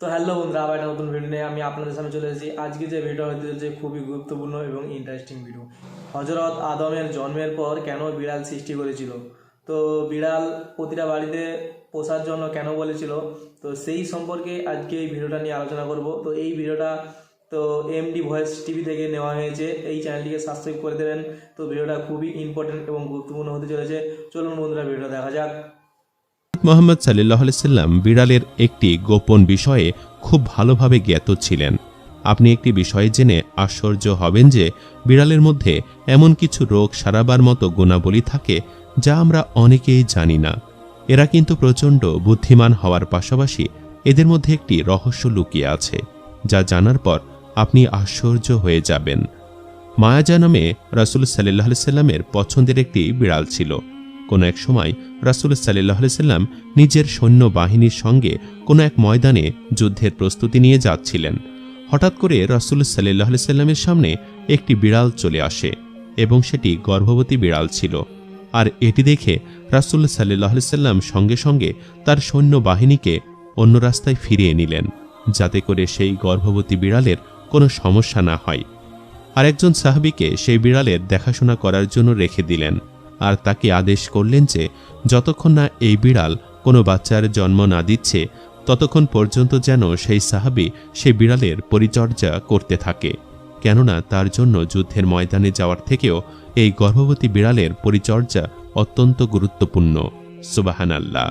তো হ্যালো বন্ধুরা, আবার একটা নতুন ভিডিও নিয়ে আমি আপনাদের সামনে চলে এসেছি। আজকে যে ভিডিও হতে চলেছে খুবই গুরুত্বপূর্ণ এবং ইন্টারেস্টিং ভিডিও। হজরত আদমের জন্মের পর কেন বিড়াল সৃষ্টি করেছিল, তো বিড়াল প্রতিটা বাড়িতে পোষার জন্য কেন বলেছিল, তো সেই সম্পর্কে আজকে এই ভিডিওটা নিয়ে আলোচনা করব। তো এই ভিডিওটা তো এমডি ভয়েস টিভি থেকে নেওয়া হয়েছে। এই চ্যানেলটিকে সাবস্ক্রাইব করে দেবেন। তো ভিডিওটা খুবই ইম্পর্টেন্ট এবং গুরুত্বপূর্ণ হতে চলেছে। চলুন বন্ধুরা, ভিডিওটা দেখা যাক। মোহাম্মদ সাল্লাল্লাহু আলাইহি সাল্লাম বিড়ালের একটি গোপন বিষয়ে খুব ভালোভাবে জ্ঞাত ছিলেন। আপনি একটি বিষয় জেনে আশ্চর্য হবেন যে বিড়ালের মধ্যে এমন কিছু রোগ সারাবার মতো গুণাবলী থাকে যা আমরা অনেকেই জানি না। এরা কিন্তু প্রচণ্ড বুদ্ধিমান হওয়ার পাশাপাশি এদের মধ্যে একটি রহস্য লুকিয়ে আছে, যা জানার পর আপনি আশ্চর্য হয়ে যাবেন। মায়াজা নামে রাসূল সাল্লাল্লাহু আলাইহি সাল্লামের পছন্দের একটি বিড়াল ছিল। কোনো এক সময় রাসূল সাল্লাল্লাহু আলাইহি সাল্লাম নিজের সৈন্যবাহিনীর সঙ্গে কোনো এক ময়দানে যুদ্ধের প্রস্তুতি নিয়ে যাচ্ছিলেন। হঠাৎ করে রাসূল সাল্লাল্লাহু আলাইহি সাল্লামের সামনে একটি বিড়াল চলে আসে এবং সেটি গর্ভবতী বিড়াল ছিল। আর এটি দেখে রাসূল সাল্লাল্লাহু আলাইহি সাল্লাম সঙ্গে সঙ্গে তার সৈন্যবাহিনীকে অন্য রাস্তায় ফিরিয়ে নিলেন, যাতে করে সেই গর্ভবতী বিড়ালের কোনো সমস্যা না হয়। আর একজন সাহাবীকে সেই বিড়ালের দেখাশোনা করার জন্য রেখে দিলেন, আর তাকে আদেশ করলেন যে যতক্ষণ না এই বিড়াল কোনো বাচ্চার জন্ম না দিচ্ছে ততক্ষণ পর্যন্ত যেন সেই সাহাবী সেই বিড়ালের পরিচর্যা করতে থাকে, কেননা তার জন্য যুদ্ধের ময়দানে যাওয়ার থেকেও এই গর্ভবতী বিড়ালের পরিচর্যা অত্যন্ত গুরুত্বপূর্ণ। সুবহানাল্লাহ।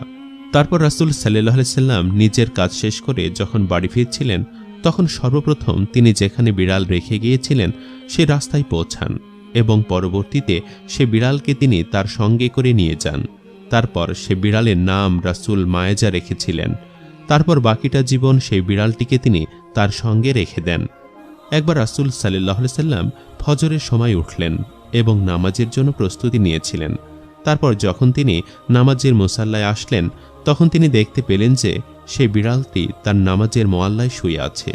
তারপর রাসূল সাল্লাল্লাহু আলাইহি সাল্লাম নিজের কাজ শেষ করে যখন বাড়ি ফিরছিলেন, তখন সর্বপ্রথম তিনি যেখানে বিড়াল রেখে গিয়েছিলেন সে রাস্তায় পৌঁছান এবং পরবর্তীতে সে বিড়ালকে তিনি তার সঙ্গে করে নিয়ে যান। তারপর সে বিড়ালের নাম রাসূল মায়াজা রেখেছিলেন। তারপর বাকিটা জীবন সেই বিড়ালটিকে তিনি তার সঙ্গে রেখে দেন। একবার রাসূল সাল্লাল্লাহু আলাইহি সাল্লাম ফজরের সময় উঠলেন এবং নামাজের জন্য প্রস্তুতি নিয়েছিলেন। তারপর যখন তিনি নামাজের মুসাল্লায় আসলেন, তখন তিনি দেখতে পেলেন যে সেই বিড়ালটি তার নামাজের মোয়াল্লায় শুয়ে আছে।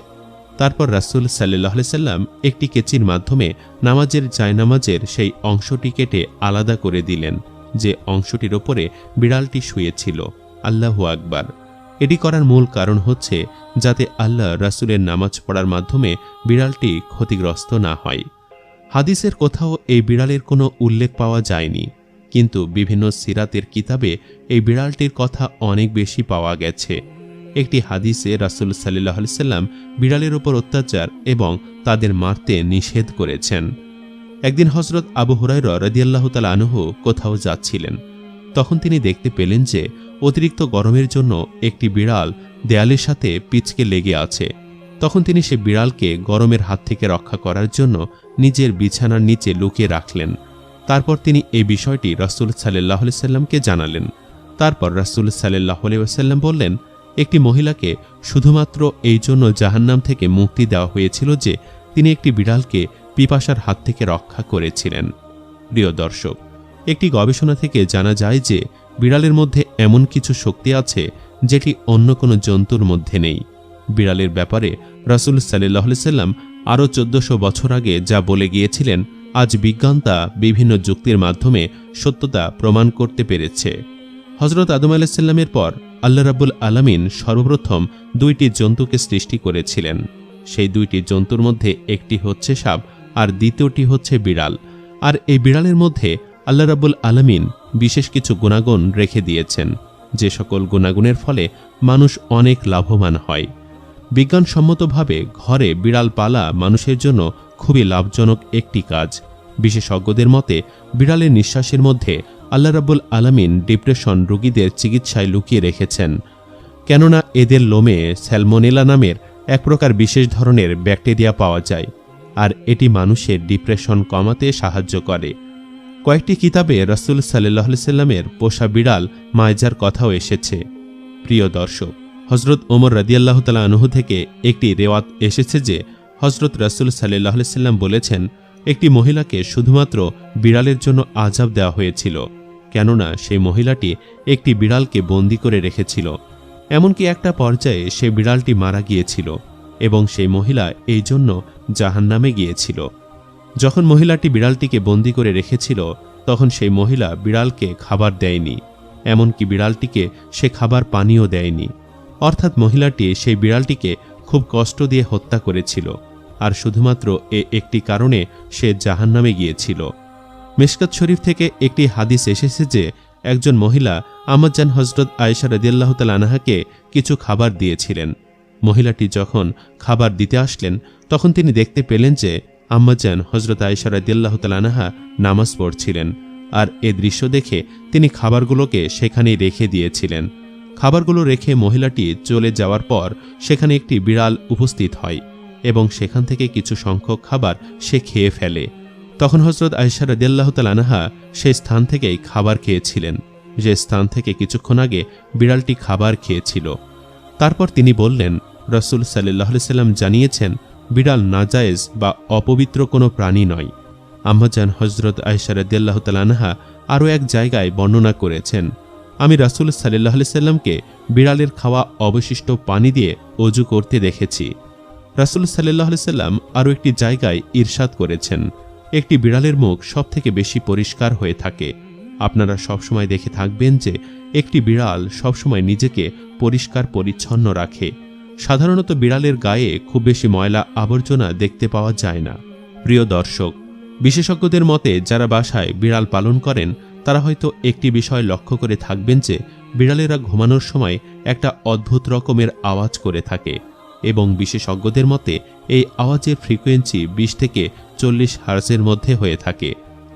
তারপর রাসূল সাল্লাল্লাহু আলাইহি সাল্লাম একটি কেচির মাধ্যমে নামাজের জায়নামাজের সেই অংশটি কেটে আলাদা করে দিলেন, যে অংশটির ওপরে বিড়ালটি শুয়েছিল। আল্লাহু আকবার। এটি করার মূল কারণ হচ্ছে যাতে আল্লাহ রাসূলের নামাজ পড়ার মাধ্যমে বিড়ালটি ক্ষতিগ্রস্ত না হয়। হাদিসের কোথাও এই বিড়ালের কোনো উল্লেখ পাওয়া যায়নি, কিন্তু বিভিন্ন সিরাতের কিতাবে এই বিড়ালটির কথা অনেক বেশি পাওয়া গেছে। একটি হাদিসে রাসূল সাল্লাল্লাহু আলাইহি সাল্লাম বিড়ালের উপর অত্যাচার এবং তাদের মারতে নিষেধ করেছেন। একদিন হযরত আবু হুরায়রা রাদিয়াল্লাহু তাআলা আনহু কোথাও যাচ্ছিলেন। তখন তিনি দেখতে পেলেন যে অতিরিক্ত গরমের জন্য একটি বিড়াল দেয়ালের সাথে পিচকে লেগে আছে। তখন তিনি সে বিড়ালকে গরমের হাত থেকে রক্ষা করার জন্য নিজের বিছানার নিচে লুকিয়ে রাখলেন। তারপর তিনি এই বিষয়টি রাসূল সাল্লাল্লাহু আলাইহি সাল্লামকে জানালেন। তারপর রাসূল সাল্লাল্লাহু আলাইহি ওয়াসাল্লাম বললেন, একটি মহিলাকে শুধুমাত্র এই জন্য জাহান্নাম থেকে মুক্তি দেওয়া হয়েছিল যে তিনি একটি বিড়ালকে পিপাসার হাত থেকে রক্ষা করেছিলেন। প্রিয় দর্শক, একটি গবেষণা থেকে জানা যায় যে বিড়ালের মধ্যে এমন কিছু শক্তি আছে যেটি অন্য কোনো জন্তুর মধ্যে নেই। বিড়ালের ব্যাপারে রাসূল সাল্লাল্লাহু আলাইহি সাল্লাম আরও 1400 বছর আগে যা বলে গিয়েছিলেন, আজ বিজ্ঞান তা বিভিন্ন যুক্তির মাধ্যমে সত্যতা প্রমাণ করতে পেরেছে। হযরত আদম আলাইহিস সালামের পর আল্লাহ রাব্বুল আলামিন সর্বপ্রথম দুইটি জন্তুকে সৃষ্টি করেছিলেন। সেই দুইটি জন্তুর মধ্যে একটি হচ্ছে সাপ আর দ্বিতীয়টি হচ্ছে বিড়াল। আর এই বিড়ালের মধ্যে আল্লাহ রাব্বুল আলামিন বিশেষ কিছু গুণাগুণ রেখে দিয়েছেন, যে সকল গুণাগুণের ফলে মানুষ অনেক লাভবান হয়। বিজ্ঞানসম্মতভাবে ঘরে বিড়াল পালা মানুষের জন্য খুবই লাভজনক একটি কাজ। বিশেষজ্ঞদের মতে বিড়ালের নিঃশ্বাসের মধ্যে আল্লাহ রাব্বুল আলামিন ডিপ্রেশন রোগীদের চিকিৎসায় লুকিয়ে রেখেছেন, কেননা এদের লোমে স্যালমোনেলা নামের এক প্রকার বিশেষ ধরনের ব্যাকটেরিয়া পাওয়া যায়, আর এটি মানুষের ডিপ্রেশন কমাতে সাহায্য করে। কয়েকটি কিতাবে রাসূল সাল্লাল্লাহু আলাইহি সাল্লামের পোষা বিড়াল মায়াজার কথাও এসেছে। প্রিয় দর্শক, হযরত ওমর রাদিয়াল্লাহু তাআলা আনহু থেকে একটি রেওয়াত এসেছে যে হযরত রাসূল সাল্লাল্লাহু আলাইহি সাল্লাম বলেছেন, একটি মহিলাকে শুধুমাত্র বিড়ালের জন্য আযাব দেওয়া হয়েছিল, কেননা সেই মহিলাটি একটি বিড়ালকে বন্দী করে রেখেছিল। এমনকি একটা পর্যায়ে সে বিড়ালটি মারা গিয়েছিল এবং সেই মহিলা এই জন্য জাহান্নামে গিয়েছিল। যখন মহিলাটি বিড়ালটিকে বন্দী করে রেখেছিল, তখন সেই মহিলা বিড়ালকে খাবার দেয়নি, এমনকি বিড়ালটিকে সে খাবার পানিও দেয়নি। অর্থাৎ মহিলাটি সেই বিড়ালটিকে খুব কষ্ট দিয়ে হত্যা করেছিল, আর শুধুমাত্র একটি কারণে সে জাহান্নামে গিয়েছিল। মিশকাত শরীফ থেকে একটি হাদিস এসেছে যে একজন মহিলা আম্মাজান হযরত আয়েশা রাদিয়াল্লাহু তাআলা আনহাকে কিছু খাবার দিয়েছিলেন। মহিলাটি যখন খাবার দিতে আসলেন তখন তিনি দেখতে পেলেন যে আম্মাজান হযরত আয়েশা রাদিয়াল্লাহু তাআলা আনহা নামাজ পড়ছিলেন, আর এ দৃশ্য দেখে তিনি খাবারগুলোকে সেখানেই রেখে দিয়েছিলেন। খাবারগুলো রেখে মহিলাটি চলে যাওয়ার পর সেখানে একটি বিড়াল উপস্থিত হয় এবং সেখান থেকে কিছু সংখ্যক খাবার সে খেয়ে ফেলে। তখন হযরত আয়েশা রাদিয়াল্লাহু তাআলা আনহা সেই স্থান থেকেই খাবার খেয়েছিলেন, যে স্থান থেকে কিছুক্ষণ আগে বিড়ালটি খাবার খেয়েছিল। তারপর তিনি বললেন, রাসূল সাল্লাল্লাহু আলাইহি সাল্লাম জানিয়েছেন বিড়াল নাজায়েজ বা অপবিত্র কোনো প্রাণী নয়। আম্মাজান হযরত আয়েশা রাদিয়াল্লাহু তাআলা আনহা আরও এক জায়গায় বর্ণনা করেছেন, আমি রাসূল সাল্লাল্লাহু আলাইহি সাল্লামকে বিড়ালের খাওয়া অবশিষ্ট পানি দিয়ে ওযু করতে দেখেছি। রাসূল সাল্লাল্লাহু আলাইহি সাল্লাম আরও একটি জায়গায় ইরশাদ করেছেন, একটি বিড়ালের মুখ সবথেকে বেশি পরিষ্কার হয়ে থাকে। আপনারা সবসময় দেখে থাকবেন যে একটি বিড়াল সবসময় নিজেকে পরিষ্কার পরিচ্ছন্ন রাখে। সাধারণত বিড়ালের গায়ে খুব বেশি ময়লা আবর্জনা দেখতে পাওয়া যায় না। প্রিয় দর্শক, বিশেষজ্ঞদের মতে যারা বাসায় বিড়াল পালন করেন তারা হয়তো একটি বিষয় লক্ষ্য করে থাকবেন যে বিড়ালেরা ঘুমানোর সময় একটা অদ্ভুত রকমের আওয়াজ করে থাকে এবং বিশেষজ্ঞদের মতে এই আওয়াজের ফ্রিকোয়েন্সি 20 থেকে 40 হার্জের মধ্যে হয়ে থাকে।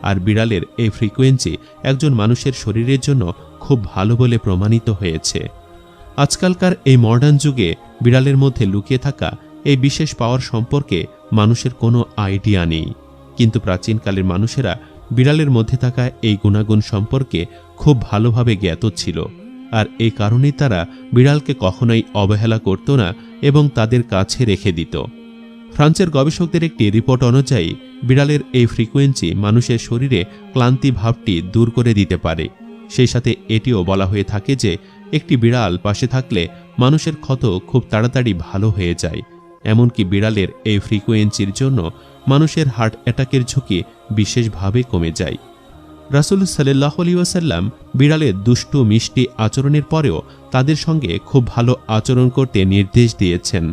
আর বিড়ালের এই ফ্রিকোয়েন্সি একজন মানুষের শরীরের জন্য খুব ভালো বলে প্রমাণিত হয়েছে। আজকালকার এই মডার্ন যুগে বিড়ালের মধ্যে লুকিয়ে থাকা এই বিশেষ পাওয়ার সম্পর্কে মানুষের কোনো আইডিয়া নেই, কিন্তু প্রাচীনকালের মানুষেরা বিড়ালের মধ্যে থাকা এই গুণাগুণ সম্পর্কে খুব ভালোভাবে জ্ঞাত ছিল, আর এই কারণেই তারা বিড়ালকে কখনোই অবহেলা করত না এবং তাদের কাছে রেখে দিত। ফ্রান্সের গবেষকদের একটি রিপোর্ট অনুযায়ী বিড়ালের এই ফ্রিকোয়েন্সি মানুষের শরীরে ক্লান্তি ভাবটি দূর করে দিতে পারে। সেই সাথে এটিও বলা হয়ে থাকে যে একটি বিড়াল পাশে থাকলে মানুষের ক্ষত খুব তাড়াতাড়ি ভালো হয়ে যায়। এমনকি বিড়ালের এই ফ্রিকোয়েন্সির জন্য মানুষের হার্ট অ্যাটাকের ঝুঁকি বিশেষভাবে কমে যায়। রাসূল সাল্লাল্লাহু আলাইহি ওয়াসাল্লাম বিড়ালের দুষ্টু মিষ্টি আচরণের পরেও তাদের সঙ্গে খুব ভালো আচরণ করতে নির্দেশ দিয়েছেন।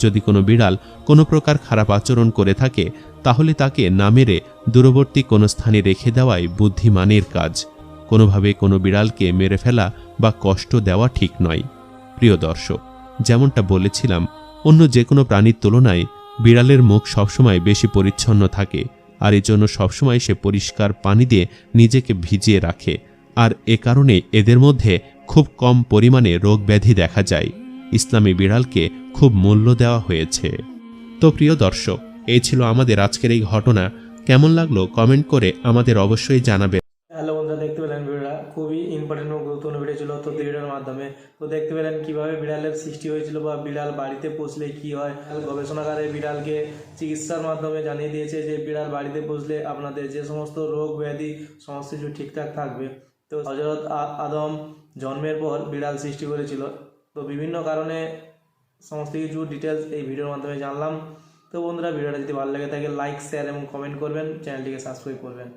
যদি কোনো বিড়াল কোনো প্রকার খারাপ আচরণ করে থাকে তাহলে তাকে না মেরে দূরবর্তী কোনো স্থানে রেখে দেওয়াই বুদ্ধিমানের কাজ। কোনোভাবে কোনো বিড়ালকে মেরে ফেলা বা কষ্ট দেওয়া ঠিক নয়। প্রিয় দর্শক, যেমনটা বলেছিলাম, অন্য যে কোনো প্রাণীর তুলনায় বিড়ালের মুখ সবসময় বেশি পরিচ্ছন্ন থাকে, আর এজন্য সবসময় সে পরিষ্কার পানি দিয়ে নিজেকে ভিজিয়ে রাখে, আর এ কারণে এদের মধ্যে খুব কম পরিমাণে রোগ ব্যাধি দেখা যায়। ইসলামী বিড়ালকে খুব মূল্য দেওয়া হয়েছে। তো প্রিয় দর্শক, এই ছিল আমাদের আজকের এই ঘটনা। কেমন লাগলো কমেন্ট করে আমাদের অবশ্যই জানাবেন। হ্যালো বন্ধুরা, দেখতে পেলেন ভিডিওটা খুবই ইম্পর্টেন্ট এবং গুরুত্বপূর্ণ ভিডিও ছিল তথ্য ভিডিওর মাধ্যমে। তো দেখতে পেলেন কিভাবে বিড়ালের সৃষ্টি হয়েছিল বা বিড়াল বাড়িতে পুষলে কি হয়। গবেষণাগারে বিড়ালকে চিকিৎসার মাধ্যমে জানিয়ে দিয়েছে যে বিড়াল বাড়িতে পুষলে আপনাদের যে সমস্ত রোগ ব্যাধি সমস্ত কিছু ঠিকঠাক থাকবে। তো হযরত আদম জন্মের পর বিড়াল সৃষ্টি করেছিল। তো বিভিন্ন কারণে সমস্ত কিছু ডিটেলস এই ভিডিওর মাধ্যমে জানলাম। তো বন্ধুরা, ভিডিওটা যদি ভালো লেগে থাকে লাইক, শেয়ার এবং কমেন্ট করবেন, চ্যানেলটিকে সাবস্ক্রাইব করবেন।